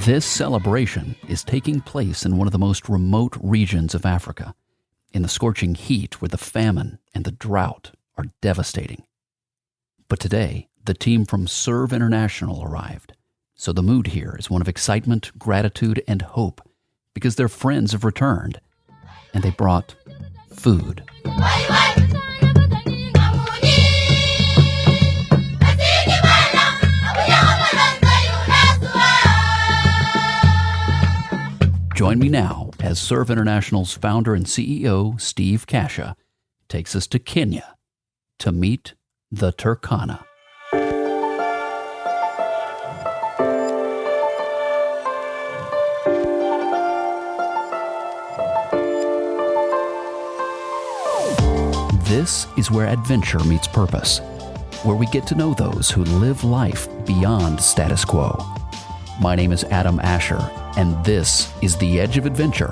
This celebration is taking place in one of the most remote regions of Africa, in the scorching heat where the famine and the drought are devastating. But today, the team from SERV International arrived, so the mood here is one of excitement, gratitude, and hope, because their friends have returned, and they brought food. Join me now as SERV International's founder and CEO, Steve Kasha, takes us to Kenya to meet the Turkana. This is where adventure meets purpose, where we get to know those who live life beyond status quo. My name is Adam Asher, and this is the Edge of Adventure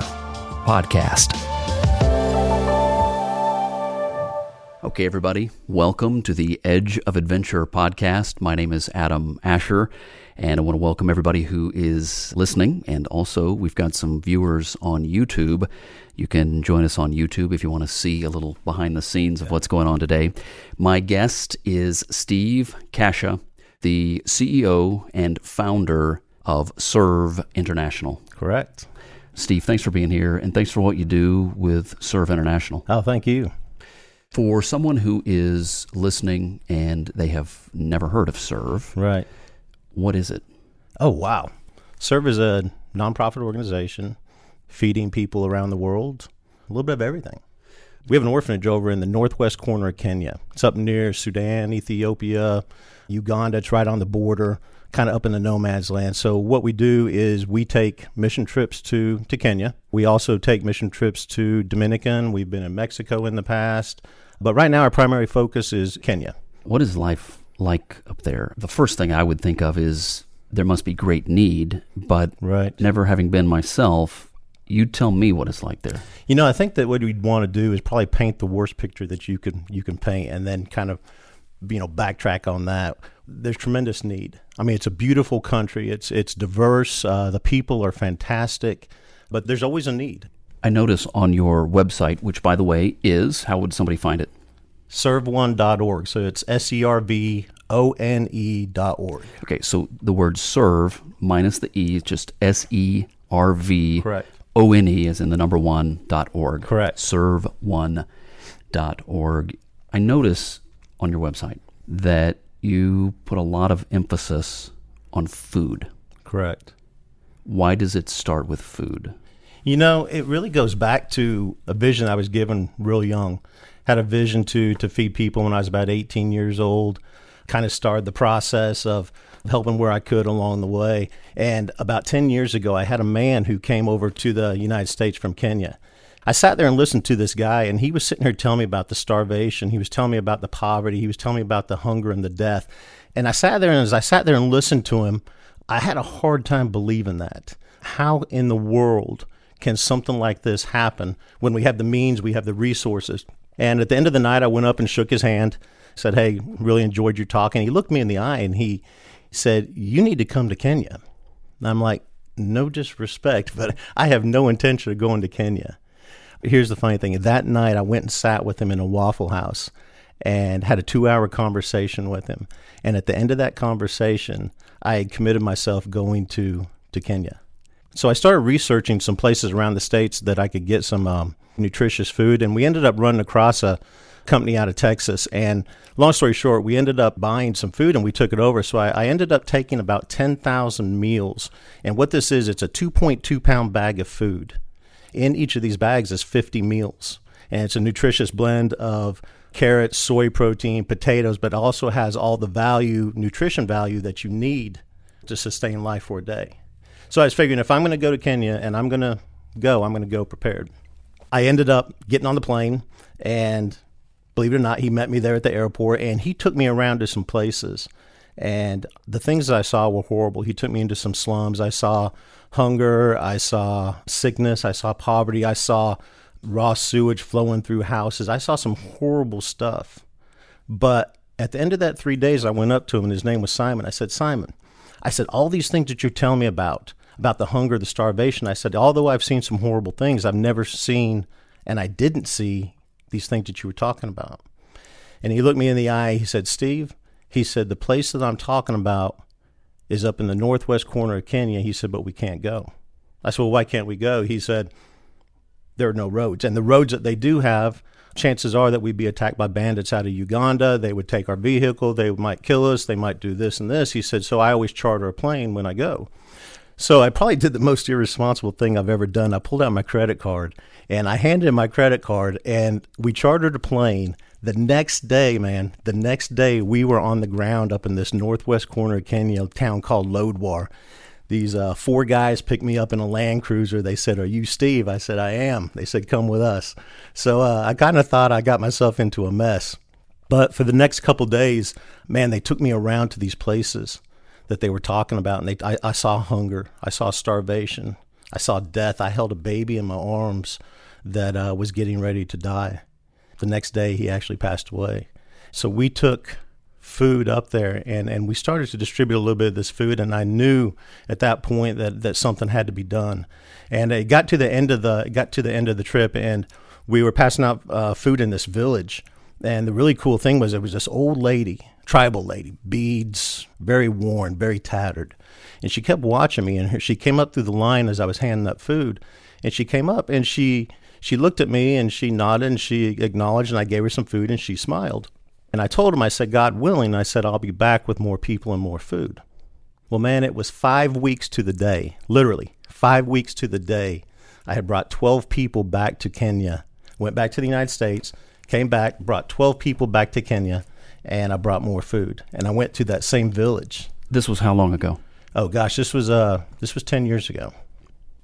podcast. Okay, everybody, welcome to the Edge of Adventure podcast. My name is Adam Asher, and I want to welcome everybody who is listening, and also we've got some viewers on YouTube. You can join us on YouTube if you want to see a little behind the scenes of what's going on today. My guest is Steve Kasha, the CEO and founder of SERV International. Correct. Steve, thanks for being here, and thanks for what you do with SERV International. Oh, thank you. For someone who is listening and they have never heard of SERV, Right. What is it? Oh, wow. SERV is a nonprofit organization feeding people around the world a little bit of everything. We have an orphanage over in the northwest corner of Kenya. It's up near Sudan, Ethiopia, Uganda. It's right on the border, kind of up in the no man's land. So what we do is we take mission trips to Kenya. We also take mission trips to Dominican. We've been in Mexico in the past. But right now our primary focus is Kenya. What is life like up there? The first thing I would think of is there must be great need, but Right. never having been myself, you tell me what it's like there. You know, I think that what we'd want to do is probably paint the worst picture that you can paint, and then kind of, backtrack on that. There's tremendous need. I mean, it's a beautiful country. It's diverse. The people are fantastic, but there's always a need. I notice on your website, which by the way is, how would somebody find it? SERV1.org. So it's SERVONE.org. Okay, so the word serve minus the E is just SERV. Correct. ONE as in the number 1.org. Correct. SERV1.org. I notice on your website that you put a lot of emphasis on food. Correct. Why does it start with food? You know, it really goes back to a vision I was given real young. Had a vision to feed people when I was about 18 years old. Kind of started the process of helping where I could along the way. And about 10 years ago, I had a man who came over to the United States from Kenya. I sat there and listened to this guy, and he was sitting here telling me about the starvation. He was telling me about the poverty. He was telling me about the hunger and the death. And I sat there, and as I sat there and listened to him, I had a hard time believing that. How in the world can something like this happen when we have the means, we have the resources? And at the end of the night, I went up and shook his hand, said, "Hey, really enjoyed your talk." And he looked me in the eye, and he said, "You need to come to Kenya." And I'm like, no disrespect, but I have no intention of going to Kenya. Here's the funny thing. That night, I went and sat with him in a Waffle House and had a 2-hour conversation with him. And at the end of that conversation, I had committed myself going to Kenya. So I started researching some places around the States that I could get some nutritious food. And we ended up running across a company out of Texas. And long story short, we ended up buying some food and we took it over. So I ended up taking about 10,000 meals. And what this is, it's a 2.2-pound bag of food. In each of these bags is 50 meals, and it's a nutritious blend of carrots, soy protein, potatoes, but also has all the nutrition value that you need to sustain life for a day. So I was figuring if I'm going to go to Kenya and I'm going to go prepared. I ended up getting on the plane, and believe it or not, he met me there at the airport, and he took me around to some places. And the things that I saw were horrible. He took me into some slums. I saw hunger. I saw sickness. I saw poverty. I saw raw sewage flowing through houses. I saw some horrible stuff. But at the end of that 3 days, I went up to him, and his name was Simon. I said, "Simon," I said, "all these things that you're telling me about, about the hunger, the starvation. I said, although I've seen some horrible things, I've never seen, and I didn't see these things that you were talking about. And he looked me in the eye. He said, Steve, he said, the place that I'm talking about is up in the northwest corner of Kenya. He said, but we can't go. I said, well, why can't we go? He said, there are no roads. And the roads that they do have, chances are that we'd be attacked by bandits out of Uganda. They would take our vehicle. They might kill us. They might do this and this. He said, so I always charter a plane when I go. So I probably did the most irresponsible thing I've ever done. I pulled out my credit card, and I handed him my credit card, and we chartered a plane. The next day, we were on the ground up in this northwest corner of Kenya, a town called Lodwar. These 4 guys picked me up in a Land Cruiser. They said, are you Steve? I said, I am. They said, come with us. So I kind of thought I got myself into a mess. But for the next couple days, man, they took me around to these places that they were talking about, and I saw hunger, I saw starvation, I saw death. I held a baby in my arms that was getting ready to die. The next day, he actually passed away. So we took food up there, and we started to distribute a little bit of this food, and I knew at that point that something had to be done. And it got to the end of the trip, and we were passing out food in this village. And the really cool thing was there was this old lady, tribal lady, beads, very worn, very tattered. And she kept watching me, and she came up through the line as I was handing up food. And she came up, and she looked at me, and she nodded, and she acknowledged, and I gave her some food, and she smiled. And I told him, I said, God willing, I said, I'll be back with more people and more food. Well, man, it was 5 weeks to the day, literally 5 weeks to the day. I had brought 12 people back to Kenya, went back to the United States, came back, brought 12 people back to Kenya, and I brought more food. And I went to that same village. This was how long ago? Oh, gosh, this was 10 years ago.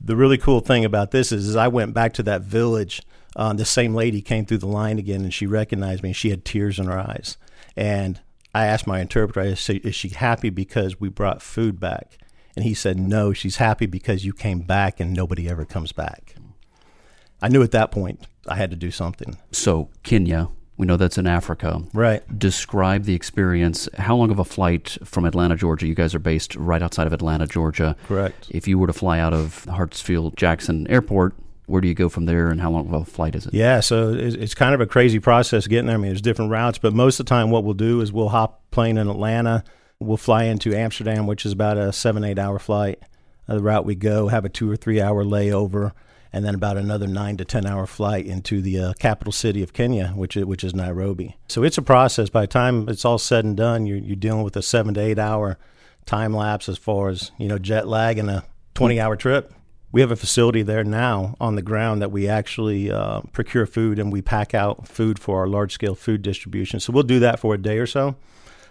The really cool thing about this is I went back to that village. The same lady came through the line again, and she recognized me. She had tears in her eyes. And I asked my interpreter, I said, is she happy because we brought food back? And he said, no, she's happy because you came back and nobody ever comes back. I knew at that point I had to do something. So Kenya, we know that's in Africa. Right. Describe the experience. How long of a flight from Atlanta, Georgia? You guys are based right outside of Atlanta, Georgia. Correct. If you were to fly out of Hartsfield-Jackson Airport, where do you go from there, and how long of a flight is it? Yeah, so it's kind of a crazy process getting there. I mean, there's different routes, but most of the time what we'll do is we'll hop plane in Atlanta. We'll fly into Amsterdam, which is about a 7-8 hour flight. The route we go, have a 2 or 3 hour layover, and then about another 9 to 10 hour flight into the capital city of Kenya, which is Nairobi. So it's a process. By the time it's all said and done, you're dealing with a 7 to 8 hour time lapse as far as jet lag and a 20 hour trip. We have a facility there now on the ground that we actually procure food, and we pack out food for our large scale food distribution. So we'll do that for a day or so,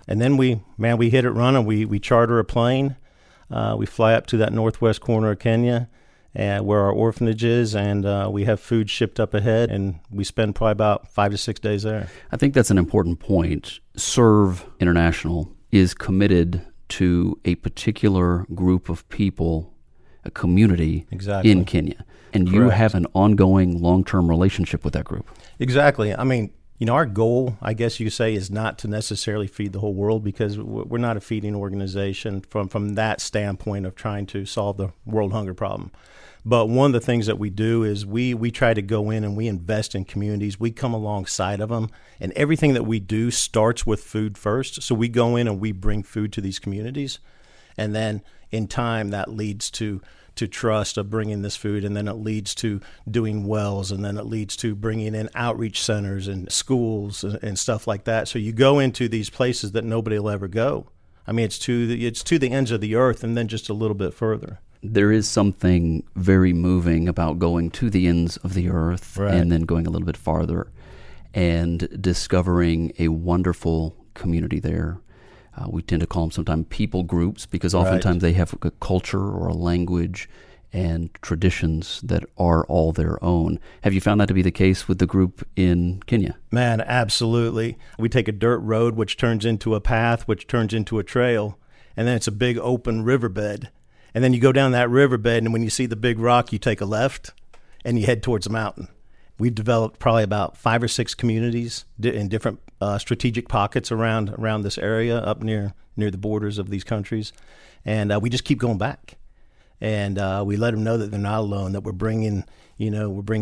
and then we hit it running. We charter a plane. We fly up to that northwest corner of Kenya, where our orphanage is, and we have food shipped up ahead, and we spend probably about 5 to 6 days there. I think that's an important point. SERV International is committed to a particular group of people, a community exactly. in Kenya. And Correct. You have an ongoing long-term relationship with that group. Exactly. I mean, our goal, I guess you could say, is not to necessarily feed the whole world, because we're not a feeding organization from that standpoint of trying to solve the world hunger problem. But one of the things that we do is we try to go in and we invest in communities. We come alongside of them, and everything that we do starts with food first. So we go in and we bring food to these communities, and then in time that leads to trust of bringing this food, and then it leads to doing wells, and then it leads to bringing in outreach centers and schools and stuff like that. So you go into these places that nobody will ever go. I mean, it's to the ends of the earth, and then just a little bit further. There is something very moving about going to the ends of the earth, right. and then going a little bit farther and discovering a wonderful community there. We tend to call them sometimes people groups, because oftentimes they have a culture or a language and traditions that are all their own. Have you found that to be the case with the group in Kenya? Man, absolutely. We take a dirt road, which turns into a path, which turns into a trail, and then it's a big open riverbed. And then you go down that riverbed, and when you see the big rock, you take a left, and you head towards the mountain. We've developed probably about 5 or 6 communities in different strategic pockets around this area, up near the borders of these countries, and we just keep going back. And we let them know that they're not alone, that we're bringing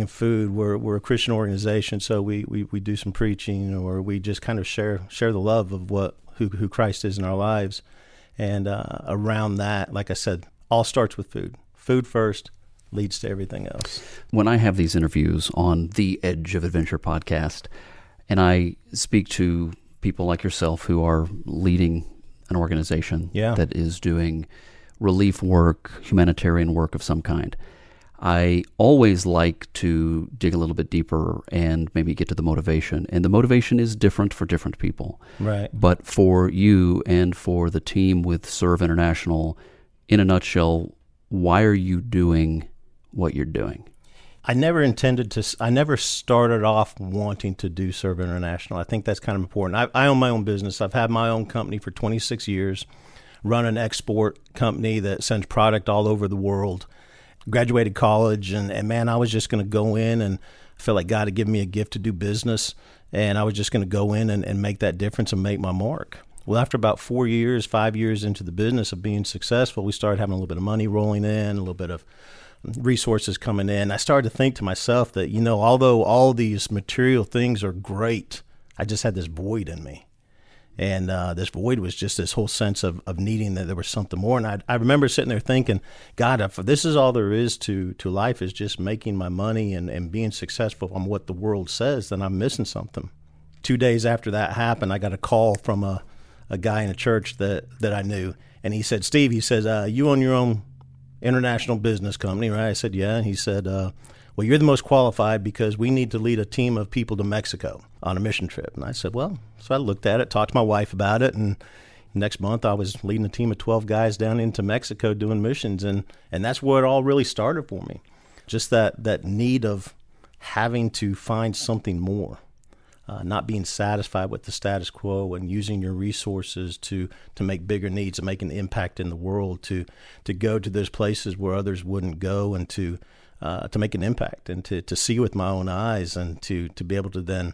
food. We're a Christian organization, so we do some preaching, or we just kind of share the love of who Christ is in our lives. And around that, like I said, all starts with food. Food first leads to everything else. When I have these interviews on the Edge of Adventure podcast, and I speak to people like yourself who are leading an organization that is doing relief work, humanitarian work of some kind, I always like to dig a little bit deeper and maybe get to the motivation. And the motivation is different for different people. Right. But for you and for the team with SERV International, in a nutshell, why are you doing what you're doing? I never started off wanting to do SERV International. I think that's kind of important. I own my own business. I've had my own company for 26 years, run an export company that sends product all over the world. Graduated college, and man, I was just going to go in, and I felt like God had given me a gift to do business, and I was just going to go in and make that difference and make my mark. Well, after about 5 years into the business of being successful, we started having a little bit of money rolling in, a little bit of resources coming in. I started to think to myself that, although all these material things are great, I just had this void in me. And this void was just this whole sense of needing that there was something more. And I remember sitting there thinking, God, if this is all there is to life, is just making my money and being successful on what the world says, then I'm missing something. 2 days after that happened, I got a call from a guy in a church that I knew. And he said, Steve, he says, you own your own international business company, right? I said, yeah. And he said, well, you're the most qualified because we need to lead a team of people to Mexico on a mission trip. And I said, well, so I looked at it, talked to my wife about it, and next month I was leading a team of 12 guys down into Mexico doing missions, and that's where it all really started for me. Just that need of having to find something more, not being satisfied with the status quo, and using your resources to make bigger needs and make an impact in the world, to go to those places where others wouldn't go, and to make an impact, and to see with my own eyes, and to be able to then.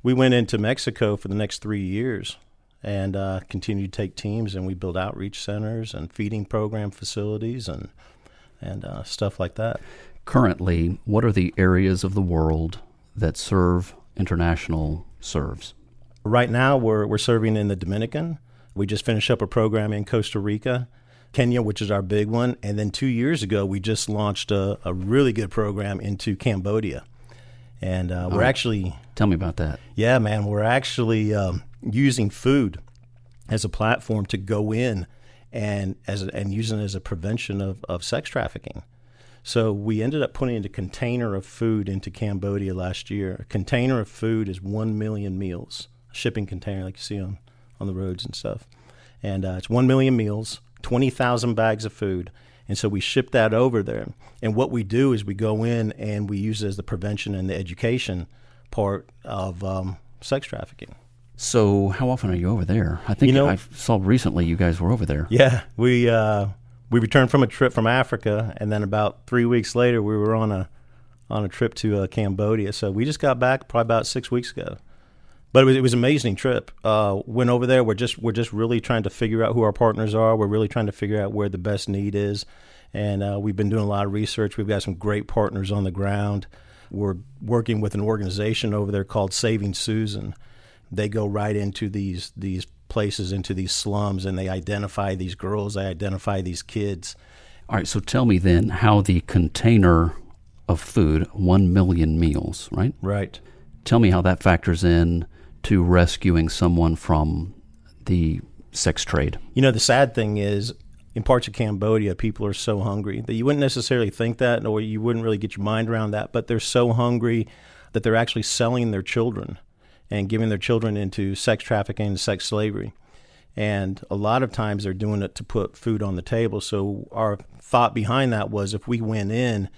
We went into Mexico for the next 3 years and continued to take teams, and we built outreach centers and feeding program facilities and stuff like that. Currently, what are the areas of the world that SERV International serves? Right now, we're serving in the Dominican. We just finished up a program in Costa Rica, Kenya, which is our big one. And then 2 years ago, we just launched a really good program into Cambodia. And we're actually... Tell me about that. Yeah, man. We're actually using food as a platform to go in and using it as a prevention of sex trafficking. So we ended up putting a container of food into Cambodia last year. A container of food is 1 million meals, a shipping container like you see on the roads and stuff. And it's 1 million meals, 20,000 bags of food. And so we ship that over there. And what we do is we go in and we use it as the prevention and the education part of sex trafficking. So how often are you over there? I think I saw recently you guys were over there. Yeah, we returned from a trip from Africa, and then about 3 weeks later we were on a trip to Cambodia. So we just got back probably about 6 weeks ago. But it was an amazing trip. Went over there. We're just really trying to figure out who our partners are. We're really trying to figure out where the best need is. And we've been doing a lot of research. We've got some great partners on the ground. We're working with an organization over there called Saving Susan. They go right into these places, into these slums, and they identify these girls. They identify these kids. All right, so tell me then how the container of food, 1 million meals, right? Right. Tell me how that factors in to rescuing someone from the sex trade. The sad thing is, in parts of Cambodia, people are so hungry that you wouldn't necessarily think that, or you wouldn't really get your mind around that, but they're so hungry that they're actually selling their children and giving their children into sex trafficking and sex slavery. And a lot of times they're doing it to put food on the table. So our thought behind that was, if we went in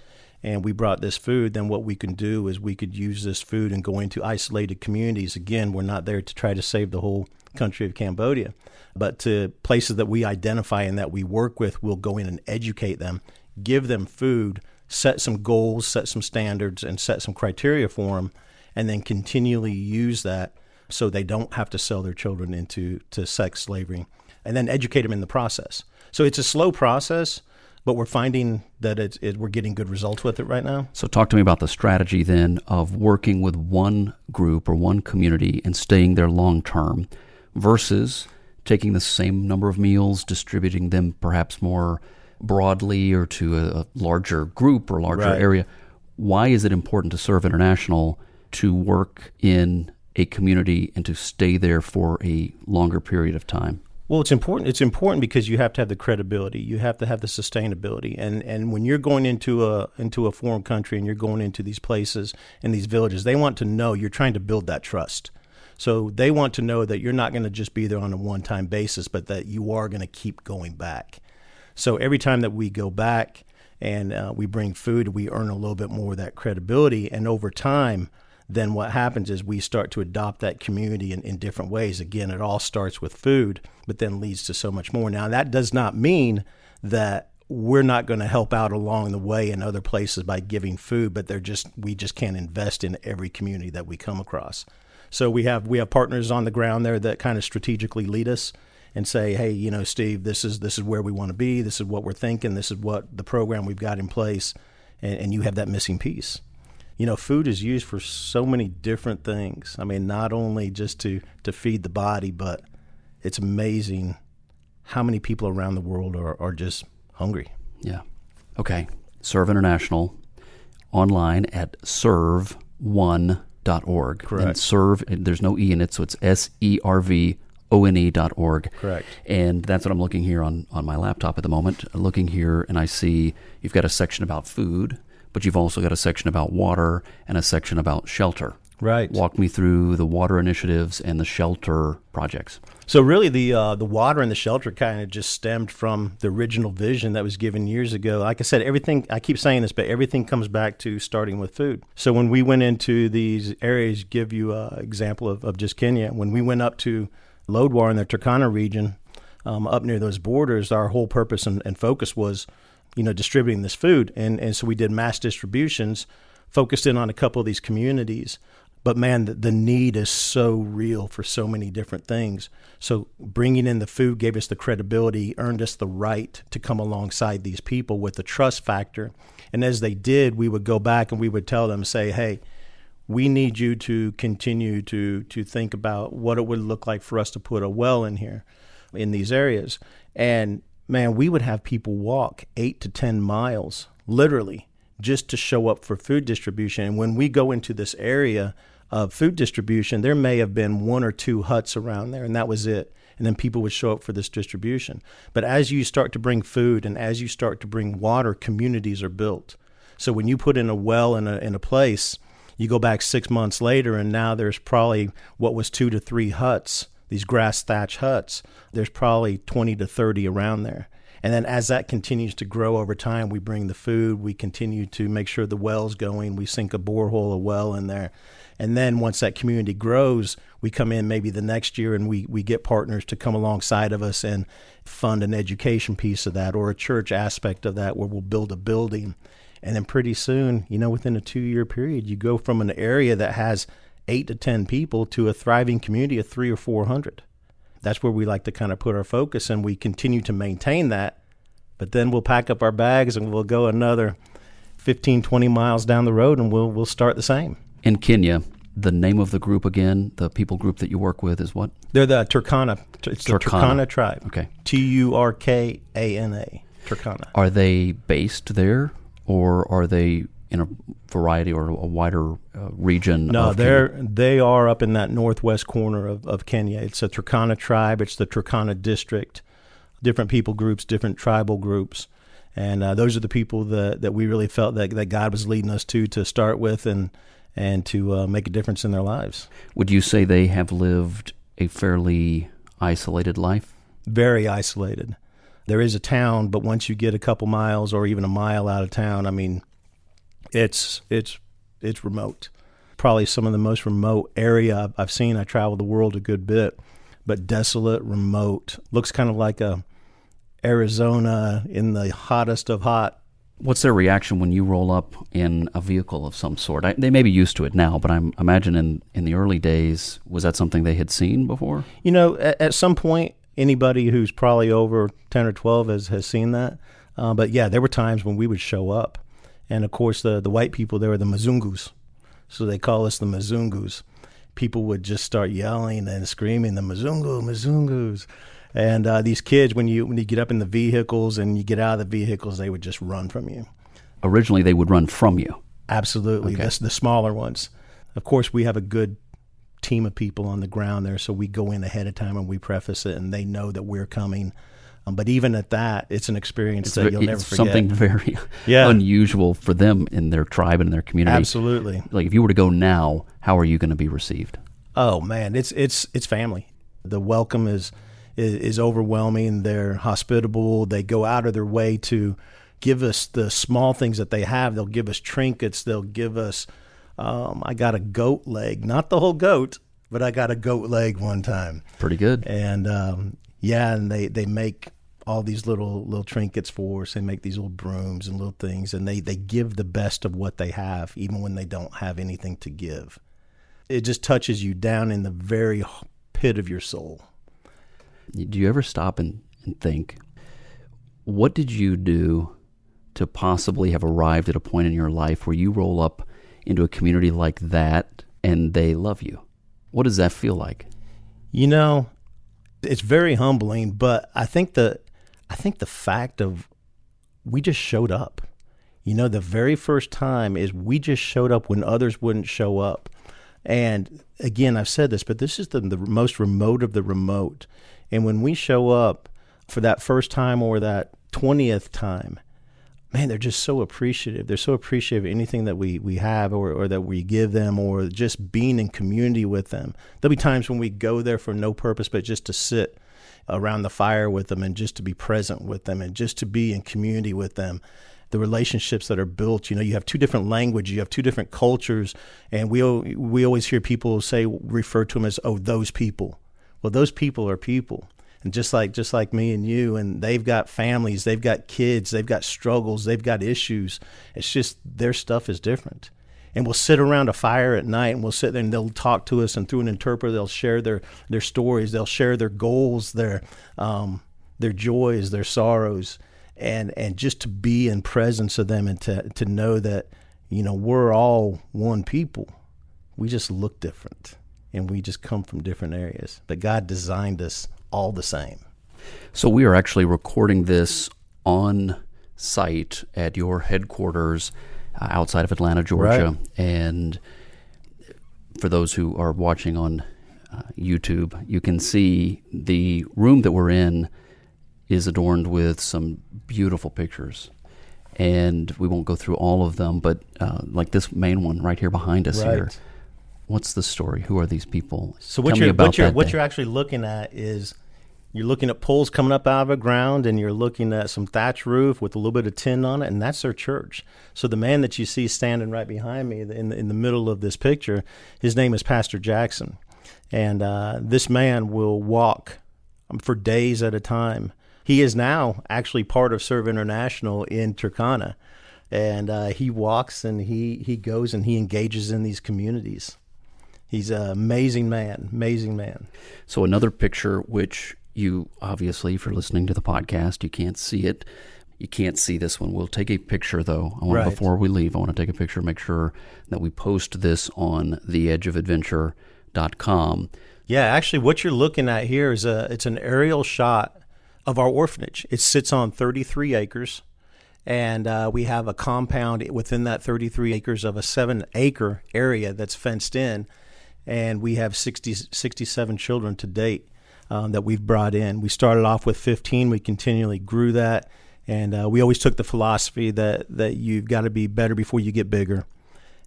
and we brought this food, then what we can do is we could use this food and go into isolated communities. Again, we're not there to try to save the whole country of Cambodia, but to places that we identify and that we work with, we'll go in and educate them, give them food, set some goals, set some standards, and set some criteria for them, and then continually use that so they don't have to sell their children into sex slavery, and then educate them in the process. So it's a slow process, but we're finding that we're getting good results with it right now. So talk to me about the strategy then of working with one group or one community and staying there long term versus taking the same number of meals, distributing them perhaps more broadly or to a larger group or larger area. Why is it important to SERV International to work in a community and to stay there for a longer period of time? Well, it's important. It's important because you have to have the credibility. You have to have the sustainability. And when you're going into a foreign country and you're going into these places and these villages, they want to know you're trying to build that trust. So they want to know that you're not going to just be there on a one-time basis, but that you are going to keep going back. So every time that we go back and we bring food, we earn a little bit more of that credibility. And over time, then what happens is we start to adopt that community in different ways. Again, it all starts with food, but then leads to so much more. Now, that does not mean that we're not going to help out along the way in other places by giving food, but we just can't invest in every community that we come across. So we have partners on the ground there that kind of strategically lead us and say, hey, Steve, this is where we want to be. This is what we're thinking. This is what the program we've got in place, and you have that missing piece. Food is used for so many different things. I mean, not only just to feed the body, but it's amazing how many people around the world are just hungry. Yeah. Okay. SERV International, online at serv1.org. Correct. And SERV, there's no E in it, so it's SERVONE.org. Correct. And that's what I'm looking here on my laptop at the moment. I'm looking here, and I see you've got a section about food, but you've also got a section about water and a section about shelter. Right. Walk me through the water initiatives and the shelter projects. So really the water and the shelter kind of just stemmed from the original vision that was given years ago. Like I said, everything, I keep saying this, but everything comes back to starting with food. So when we went into these areas, give you an example of just Kenya, when we went up to Lodwar in the Turkana region, up near those borders, our whole purpose and focus was distributing this food. And so we did mass distributions, focused in on a couple of these communities. But man, the need is so real for so many different things. So bringing in the food gave us the credibility, earned us the right to come alongside these people with the trust factor. And as they did, we would go back and we would tell them, say, hey, we need you to continue to think about what it would look like for us to put a well in here, in these areas. And man, we would have people walk 8 to 10 miles, literally, just to show up for food distribution. And when we go into this area of food distribution, there may have been 1 or 2 huts around there, and that was it. And then people would show up for this distribution. But as you start to bring food and as you start to bring water, communities are built. So when you put in a well in a place, you go back 6 months later, and now there's probably what was 2 to 3 huts, these grass thatch huts. There's probably 20 to 30 around there. And then as that continues to grow over time, we bring the food, we continue to make sure the well's going, we sink a borehole, a well in there. And then once that community grows, we come in maybe the next year and we get partners to come alongside of us and fund an education piece of that or a church aspect of that where we'll build a building. And then pretty soon, within a 2-year period, you go from an area that has 8 to 10 people to a thriving community of 300 or 400. That's where we like to kind of put our focus, and we continue to maintain that. But then we'll pack up our bags and we'll go another 15, 20 miles down the road, and we'll start the same. In Kenya, the name of the group again, the people group that you work with is what? They're the Turkana. It's the Turkana tribe. Okay. Turkana. Turkana. Are they based there, or are they in a variety or a wider region? No, of Kenya? they are up in that northwest corner of Kenya. It's a Turkana tribe. It's the Turkana district. Different people groups, different tribal groups. And those are the people that we really felt that God was leading us to start with and to make a difference in their lives. Would you say they have lived a fairly isolated life? Very isolated. There is a town, but once you get a couple miles or even a mile out of town, I mean, it's remote. Probably some of the most remote area I've seen. I traveled the world a good bit, but desolate, remote. Looks kind of like Arizona in the hottest of hot. What's their reaction when you roll up in a vehicle of some sort? They may be used to it now, but I imagine in the early days, was that something they had seen before? At some point, anybody who's probably over 10 or 12 has seen that. But yeah, there were times when we would show up. And of course, the white people, they were the Mzungus. So they call us the Mzungus. People would just start yelling and screaming, the Mzungu, Mzungus. And these kids, when you get up in the vehicles and you get out of the vehicles, they would just run from you. Originally, they would run from you. Absolutely. Okay. That's the smaller ones. Of course, we have a good team of people on the ground there, so we go in ahead of time and we preface it, and they know that we're coming. But even at that, it's an experience that you'll never forget. Something very unusual for them in their tribe and in their community. Absolutely. Like if you were to go now, how are you going to be received? Oh man, it's family. The welcome is overwhelming. They're hospitable. They go out of their way to give us the small things that they have. They'll give us trinkets. They'll give us. I got a goat leg, not the whole goat, but I got a goat leg one time. Pretty good. And and they make all these little trinkets for us. They make these little brooms and little things, and they give the best of what they have, even when they don't have anything to give. It just touches you down in the very pit of your soul. Do you ever stop and think, what did you do to possibly have arrived at a point in your life where you roll up into a community like that and they love you? What does that feel like? You know, it's very humbling, but I think the fact of we just showed up. You know, the very first time is we just showed up when others wouldn't show up. And again, I've said this, but this is the most remote of the remote. And when we show up for that first time or that 20th time, man, they're just so appreciative. They're so appreciative of anything that we have or that we give them, or just being in community with them. There'll be times when we go there for no purpose, but just to sit around the fire with them and just to be present with them and just to be in community with them. The relationships that are built, you know, you have two different languages, you have two different cultures, and we always hear people refer to them as, oh, those people. Well, those people are people. And just like me and you, and they've got families, they've got kids, they've got struggles, they've got issues. It's just their stuff is different. And we'll sit around a fire at night and we'll sit there and they'll talk to us, and through an interpreter, they'll share their stories, they'll share their goals, their joys, their sorrows, and just to be in presence of them and to know that, you know, we're all one people. We just look different and we just come from different areas. But God designed us all the same. So we are actually recording this on site at your headquarters outside of Atlanta, Georgia. Right. And for those who are watching on YouTube, you can see the room that we're in is adorned with some beautiful pictures. And we won't go through all of them, but like this main one right here behind us here. What's the story? Who are these people? So what you're actually looking at is you're looking at poles coming up out of the ground, and you're looking at some thatch roof with a little bit of tin on it, and that's their church. So the man that you see standing right behind me in the middle of this picture, his name is Pastor Jackson. And this man will walk for days at a time. He is now actually part of SERV International in Turkana. And he walks and he goes and he engages in these communities. He's an amazing man. So another picture, which you obviously, if you're listening to the podcast, you can't see it. You can't see this one. We'll take a picture, though. Before we leave, I want to take a picture, make sure that we post this on theedgeofadventure.com. Yeah, actually, what you're looking at here is it's an aerial shot of our orphanage. It sits on 33 acres. And we have a compound within that 33 acres of a 7-acre area that's fenced in. And we have 67 children to date that we've brought in. We started off with 15. We continually grew that. And we always took the philosophy that you've got to be better before you get bigger.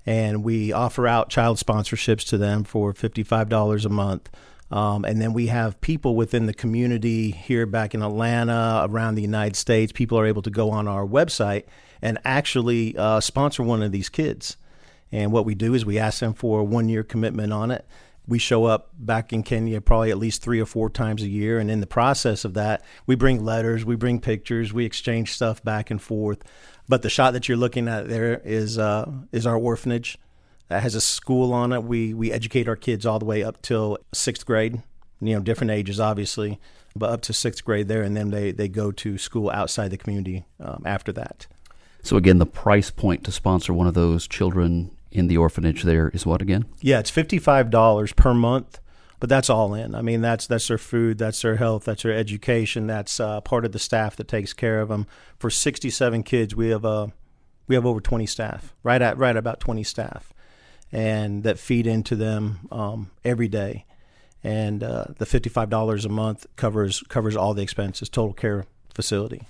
And we offer out child sponsorships to them for $55 a month. And then we have people within the community here back in Atlanta, around the United States. People are able to go on our website and actually sponsor one of these kids. And what we do is we ask them for a 1-year commitment on it. We show up back in Kenya probably at least 3 or 4 times a year. And in the process of that, we bring letters, we bring pictures, we exchange stuff back and forth. But the shot that you're looking at there is our orphanage. That has a school on it. We educate our kids all the way up till 6th grade, different ages, obviously. but up to 6th grade there, and then they go to school outside the community after that. So again, the price point to sponsor one of those children in the orphanage there is what again? Yeah, it's $55 per month, but that's all in. I mean, that's their food, that's their health, that's their education, that's part of the staff that takes care of them. For 67 kids, we have over 20 staff, right about 20 staff, and that feed into them every day. And the $55 a month covers all the expenses, total care facility.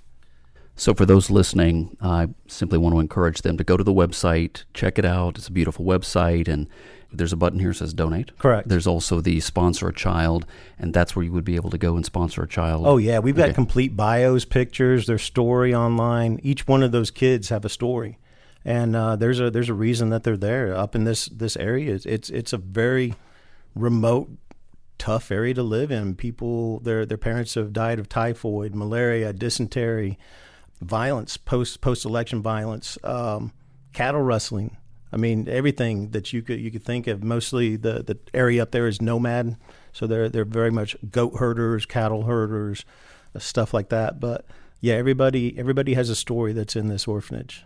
So for those listening, I simply want to encourage them to go to the website, check it out. It's a beautiful website, and there's a button here that says donate. Correct. There's also the sponsor a child, and that's where you would be able to go and sponsor a child. Oh, yeah. We've got complete bios, pictures, their story online. Each one of those kids have a story. And there's a reason that they're there up in this area. It's a very remote, tough area to live in. People, their parents have died of typhoid, malaria, dysentery, violence, post-election violence, cattle rustling. I mean, everything that you could think of. Mostly the area up there is nomad, so they're very much goat herders, cattle herders, stuff like that. But yeah, everybody has a story that's in this orphanage.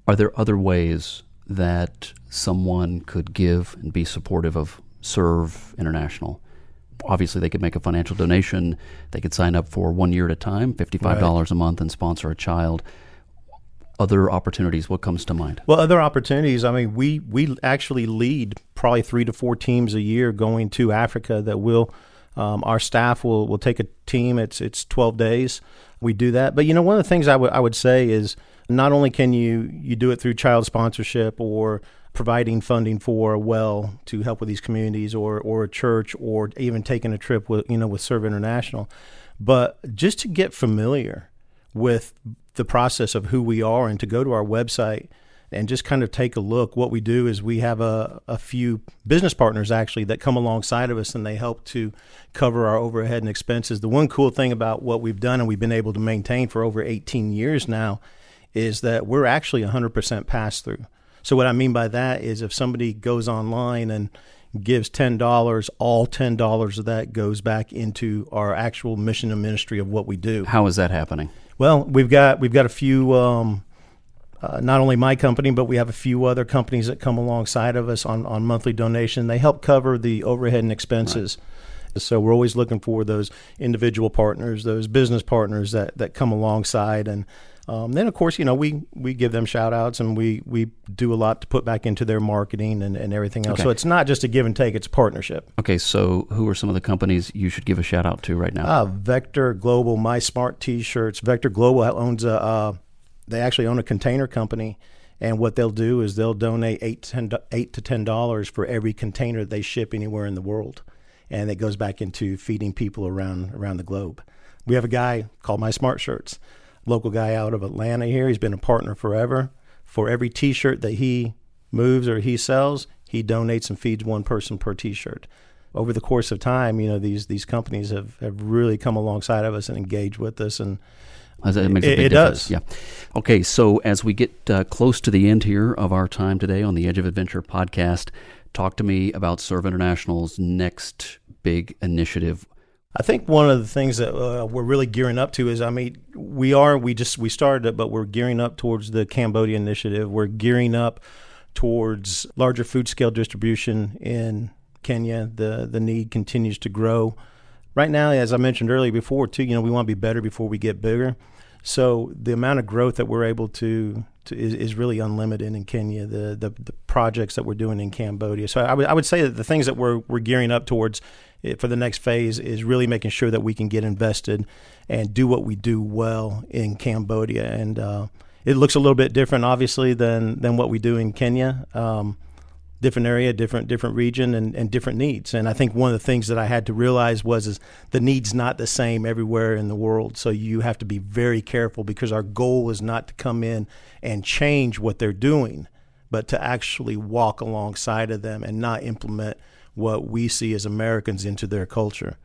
Are there other ways that someone could give and be supportive of SERV International? Obviously, they could make a financial donation. They could sign up for 1 year at a time, $55 a month, and sponsor a child. Other opportunities, what comes to mind? Well, other opportunities, I mean, we actually lead probably 3 to 4 teams a year going to Africa that will, our staff will take a team. It's 12 days. We do that. But, one of the things I would say is not only can you do it through child sponsorship or providing funding for a well to help with these communities or a church or even taking a trip with SERV International, but just to get familiar with the process of who we are and to go to our website and just kind of take a look. What we do is we have a few business partners actually that come alongside of us, and they help to cover our overhead and expenses. The one cool thing about what we've done and we've been able to maintain for over 18 years now is that we're actually 100% pass-through. So what I mean by that is if somebody goes online and gives $10, all $10 of that goes back into our actual mission and ministry of what we do. How is that happening? Well, we've got a few, not only my company, but we have a few other companies that come alongside of us on monthly donation. They help cover the overhead and expenses. Right. So we're always looking for those individual partners, those business partners that come alongside. And then, of course, we give them shout outs, and we do a lot to put back into their marketing and everything else. Okay. So it's not just a give and take, it's a partnership. Okay, so who are some of the companies you should give a shout out to right now? Vector Global, My Smart T-shirts. Vector Global owns they actually own a container company, and what they'll do is they'll donate $8 to $10 for every container they ship anywhere in the world, and it goes back into feeding people around the globe. We have a guy called My Smart Shirts. Local guy out of Atlanta here. He's been a partner forever. For every T-shirt that he moves or he sells, he donates and feeds one person per T-shirt. Over the course of time, these companies have really come alongside of us and engaged with us, and it makes a big difference. Yeah. Okay, so as we get close to the end here of our time today on the Edge of Adventure podcast, talk to me about SERV International's next big initiative. I think one of the things that we're really gearing up to is, we started it, but we're gearing up towards the Cambodia initiative. We're gearing up towards larger food scale distribution in Kenya. The need continues to grow. Right now, as I mentioned earlier before, too, we want to be better before we get bigger. So the amount of growth that we're able to is really unlimited in Kenya. The projects that we're doing in Cambodia. So I would say that the things that we're gearing up towards for the next phase is really making sure that we can get invested and do what we do well in Cambodia. And it looks a little bit different, obviously, than what we do in Kenya. Different area, different region, and different needs. And I think one of the things that I had to realize is the need's not the same everywhere in the world. So you have to be very careful, because our goal is not to come in and change what they're doing, but to actually walk alongside of them and not implement what we see as Americans into their culture.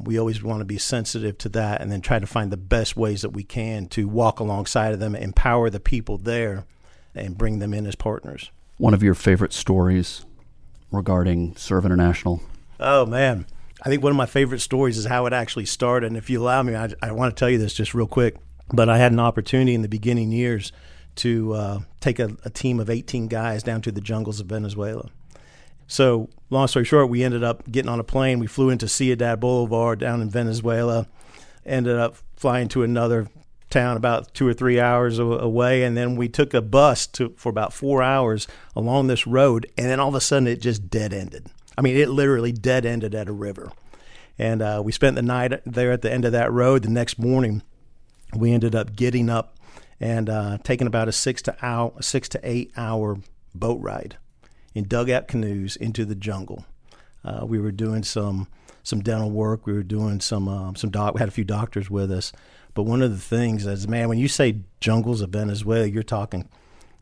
We always want to be sensitive to that, and then try to find the best ways that we can to walk alongside of them, empower the people there, and bring them in as partners. One of your favorite stories regarding SERV International? Oh, man. I think one of my favorite stories is how it actually started. And if you allow me, I want to tell you this just real quick. But I had an opportunity in the beginning years to take a team of 18 guys down to the jungles of Venezuela. So long story short, we ended up getting on a plane. We flew into Ciudad Boulevard down in Venezuela, ended up flying to another town about 2 or 3 hours away, and then we took a bus for about 4 hours along this road, and then all of a sudden it just dead-ended. I mean, it literally dead-ended at a river. And we spent the night there at the end of that road. The next morning, we ended up getting up and taking about a 6 to 8 hour boat ride in dugout canoes into the jungle. We were doing some dental work. We were doing we had a few doctors with us. But one of the things is, man, when you say jungles of Venezuela, you're talking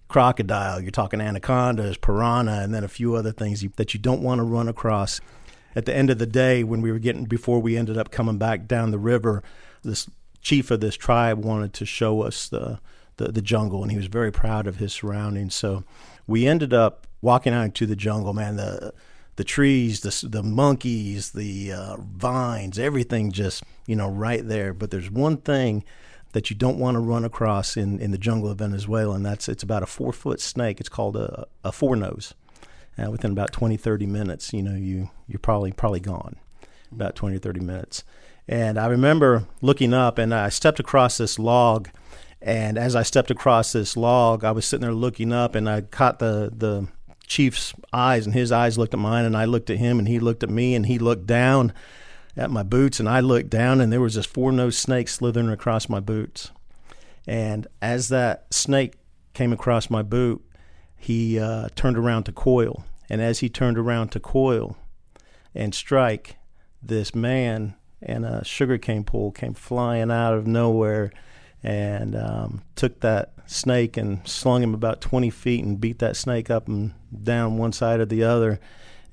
crocodile, you're talking anacondas, piranha, and then a few other things that you don't want to run across. At the end of the day, before we ended up coming back down the river, this chief of this tribe wanted to show us the jungle, and he was very proud of his surroundings. So we ended up walking out into the jungle, man. The trees, the monkeys, the vines, everything just, right there. But there's one thing that you don't want to run across in the jungle of Venezuela, and it's about a 4-foot snake. It's called a four-nose. Within about 20, 30 minutes, you're probably gone, about 20 or 30 minutes. And I remember looking up, and I stepped across this log. And as I stepped across this log, I was sitting there looking up, and I caught the chief's eyes, and his eyes looked at mine, and I looked at him, and he looked at me, and he looked down at my boots, and I looked down, and there was this four-nosed snake slithering across my boots. And as that snake came across my boot, he turned around to coil. And as he turned around to coil and strike, this man and a sugarcane pole came flying out of nowhere and took that snake and slung him about 20 feet and beat that snake up and down one side or the other.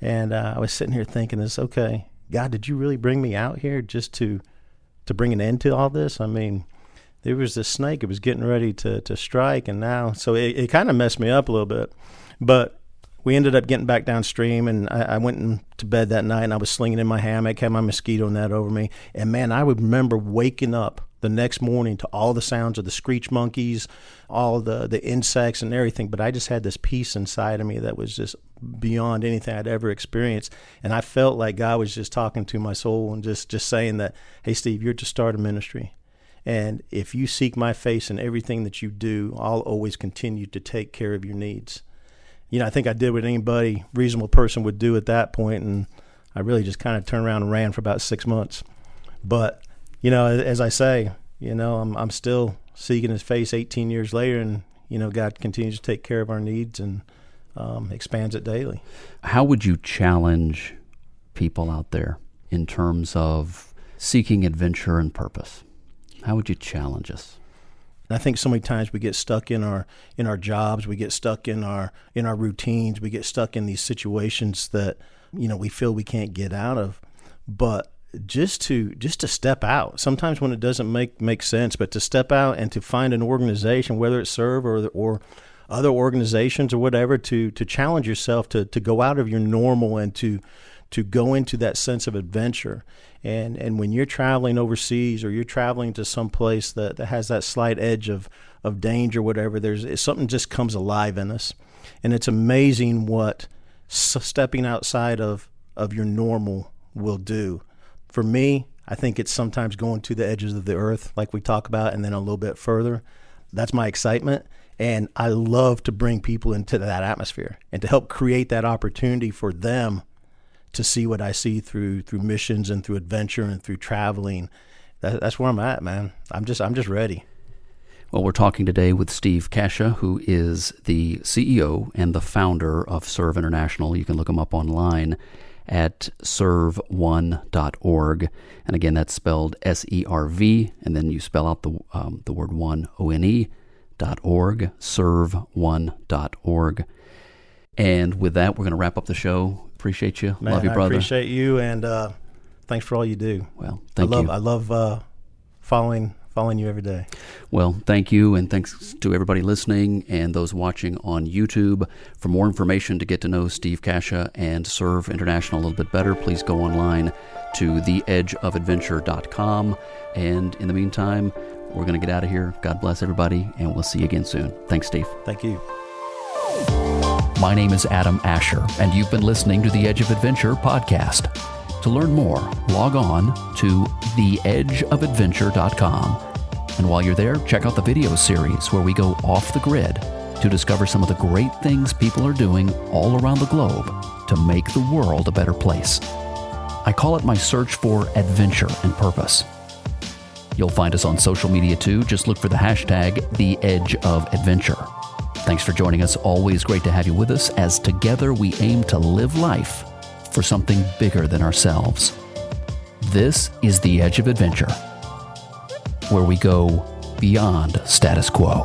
And I was sitting here thinking this, okay, God, did you really bring me out here just to bring an end to all this? I mean, there was this snake. It was getting ready to strike, and now, so it kind of messed me up a little bit. But we ended up getting back downstream, and I went to bed that night, and I was slinging in my hammock, had my mosquito net over me. And, man, I would remember waking up the next morning to all the sounds of the screech monkeys, all the insects and everything. But I just had this peace inside of me that was just beyond anything I'd ever experienced. And I felt like God was just talking to my soul and just saying that, hey, Steve, you're to start a ministry. And if you seek my face in everything that you do, I'll always continue to take care of your needs. I think I did what anybody reasonable person would do at that point, and I really just kind of turned around and ran for about 6 months. But, as I say, I'm still seeking his face 18 years later, and, God continues to take care of our needs and expands it daily. How would you challenge people out there in terms of seeking adventure and purpose? How would you challenge us? I think so many times we get stuck in our jobs, we get stuck in our routines, we get stuck in these situations that we feel we can't get out of. But just to step out, sometimes when it doesn't make sense, but to step out and to find an organization, whether it's SERV or other organizations or whatever, to challenge yourself to go out of your normal and to go into that sense of adventure. And when you're traveling overseas or you're traveling to some place that has that slight edge of danger or whatever, something just comes alive in us. And it's amazing what stepping outside of your normal will do. For me, I think it's sometimes going to the edges of the earth, like we talk about, and then a little bit further. That's my excitement. And I love to bring people into that atmosphere and to help create that opportunity for them to see what I see through missions and through adventure and through traveling. That's where I'm at, man. I'm just ready. Well, we're talking today with Steve Kasha, who is the CEO and the founder of SERV International. You can look him up online at serv1.org. And again, that's spelled SERV, and then you spell out the word one, ONE.org, serv1.org. And with that, we're going to wrap up the show. Appreciate you. Man, love you, brother. I appreciate you, and thanks for all you do. Well, thank you. I love following following you every day. Well, thank you, and thanks to everybody listening and those watching on YouTube. For more information to get to know Steve Kasha and SERV International a little bit better, please go online to theedgeofadventure.com. And in the meantime, we're going to get out of here. God bless everybody, and we'll see you again soon. Thanks, Steve. Thank you. My name is Adam Asher, and you've been listening to the Edge of Adventure podcast. To learn more, log on to theedgeofadventure.com. And while you're there, check out the video series where we go off the grid to discover some of the great things people are doing all around the globe to make the world a better place. I call it my search for adventure and purpose. You'll find us on social media too. Just look for the hashtag #TheEdgeOfAdventure. Thanks for joining us. Always great to have you with us as together we aim to live life for something bigger than ourselves. This is The Edge of Adventure, where we go beyond status quo.